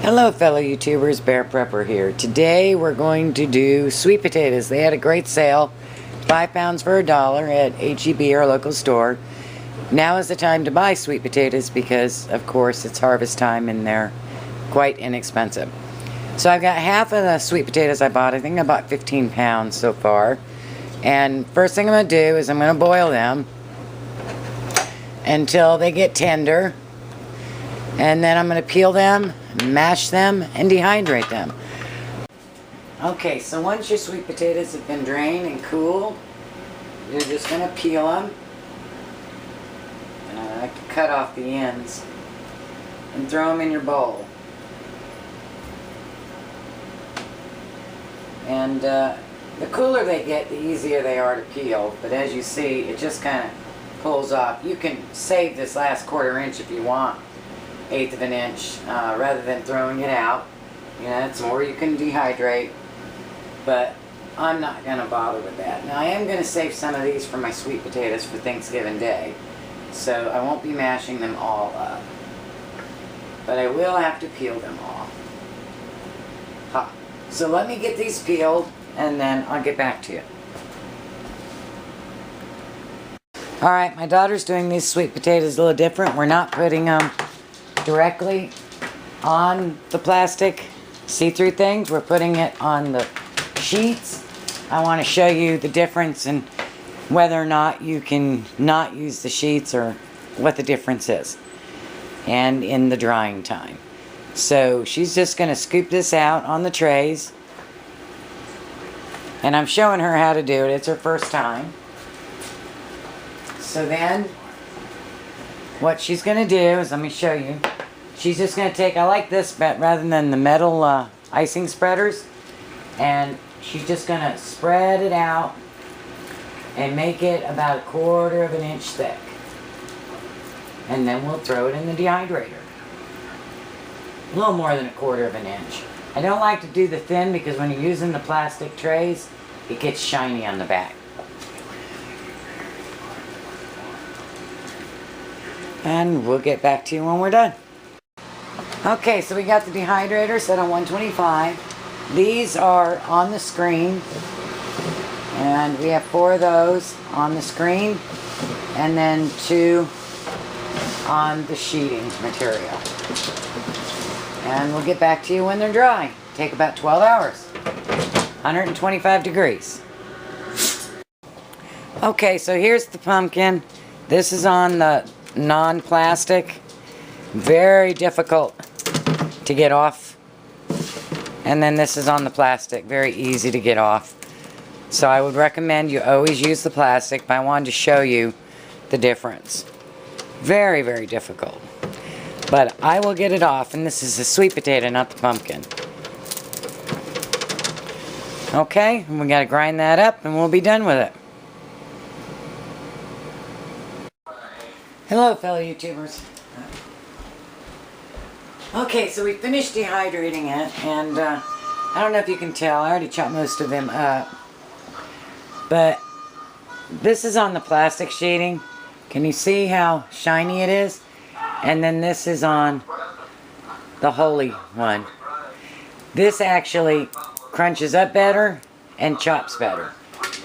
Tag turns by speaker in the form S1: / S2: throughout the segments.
S1: Hello fellow YouTubers, BexarPrepper here. Today we're going to do sweet potatoes. They had a great sale, 5 pounds for $1 at H-E-B, our local store. Now is the time to buy sweet potatoes because of course it's harvest time and they're quite inexpensive. So I've got half of the sweet potatoes I bought. I think I bought 15 pounds so far. And first thing I'm going to do is I'm going to boil them until they get tender. And then I'm going to peel them, mash them, and dehydrate them. Okay, so once your sweet potatoes have been drained and cooled, you're just going to peel them. And I like to cut off the ends and throw them in your bowl. And the cooler they get, the easier they are to peel. But as you see, it just kind of pulls off. You can save this last 1/4 inch if you want. 1/8 of an inch, rather than throwing it out. You know, it's more you can dehydrate, but I'm not going to bother with that. Now I am going to save some of these for my sweet potatoes for Thanksgiving Day, so I won't be mashing them all up, but I will have to peel them off. So let me get these peeled and then I'll get back to you. Alright, my daughter's doing these sweet potatoes a little different. We're not putting them directly on the plastic see-through things. We're putting it on the sheets. I want to show you the difference and whether or not you can not use the sheets or what the difference is and in the drying time. So she's just going to scoop this out on the trays, and I'm showing her how to do it. It's her first time. So then what she's going to do is, let me show you. She's just going to take, I like this but rather than the metal icing spreaders, and she's just going to spread it out and make it about 1/4 of an inch thick. And then we'll throw it in the dehydrator. A little more than 1/4 of an inch. I don't like to do the thin because when you're using the plastic trays, it gets shiny on the back. And we'll get back to you when we're done. Okay, so we got the dehydrator set on 125. These are on the screen. And we have 4 of those on the screen. And then 2 on the sheeting material. And we'll get back to you when they're dry. Take about 12 hours. 125 degrees. Okay, so here's the pumpkin. This is on the non-plastic. Very difficult to get off. And then this is on the plastic. Very easy to get off. So I would recommend you always use the plastic, but I wanted to show you the difference. Very, very difficult. But I will get it off, and this is the sweet potato, not the pumpkin. Okay, and we got to grind that up, and we'll be done with it. Hello, fellow YouTubers. Okay, so we finished dehydrating it, and I don't know if you can tell, I already chopped most of them up. But this is on the plastic sheeting. Can you see how shiny it is? And then this is on the holy one. This actually crunches up better and chops better.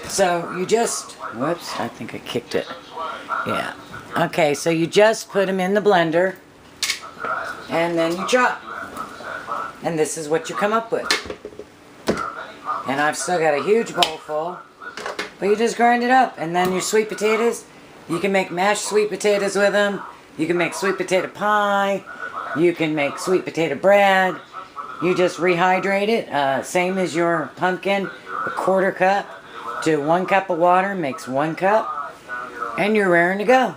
S1: So you just, whoops, I think I kicked it. Yeah. Okay, so you just put them in the blender and then you chop. And this is what you come up with. And I've still got a huge bowl full. But you just grind it up. And then your sweet potatoes, you can make mashed sweet potatoes with them. You can make sweet potato pie. You can make sweet potato bread. You just rehydrate it. Same as your pumpkin. A 1/4 cup to 1 cup of water makes 1 cup. And you're raring to go.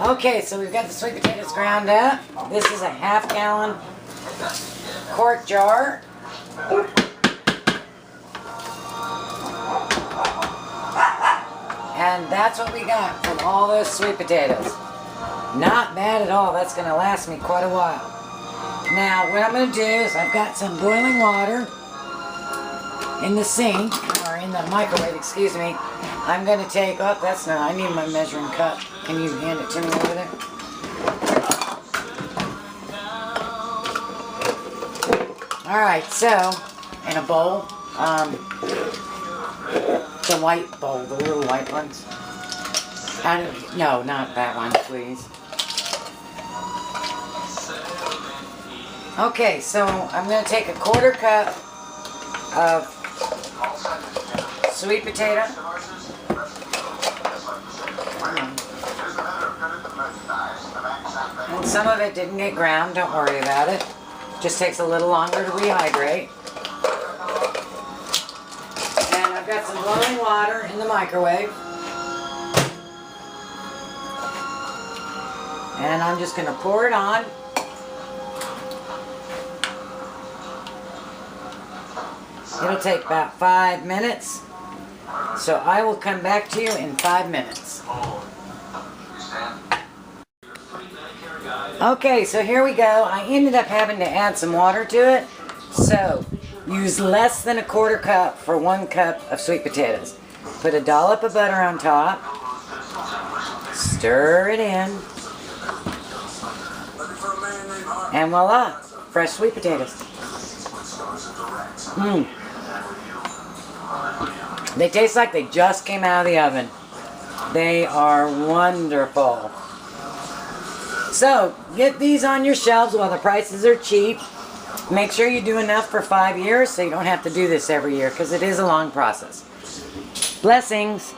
S1: Okay, so we've got the sweet potatoes ground up. This is a 1/2 gallon quart jar. And that's what we got from all those sweet potatoes. Not bad at all. That's going to last me quite a while. Now, what I'm going to do is I've got some boiling water in the sink, or in the microwave, excuse me. I'm going to take, oh, that's not, I need my measuring cup. Can you hand it to me over there? Alright, so, in a bowl, the white bowl, the little white ones. No, not that one, please. Okay, so I'm going to take a 1/4 cup of sweet potato. And some of it didn't get ground, don't worry about it. Just takes a little longer to rehydrate. And I've got some boiling water in the microwave. And I'm just going to pour it on. It'll take about 5 minutes. So I will come back to you in 5 minutes. Okay, so here we go. I ended up having to add some water to it. So use less than a 1/4 cup for 1 cup of sweet potatoes. Put a dollop of butter on top. Stir it in. And voila, fresh sweet potatoes. They taste like they just came out of the oven. They are wonderful. So, get these on your shelves while the prices are cheap. Make sure you do enough for 5 years so you don't have to do this every year because it is a long process. Blessings.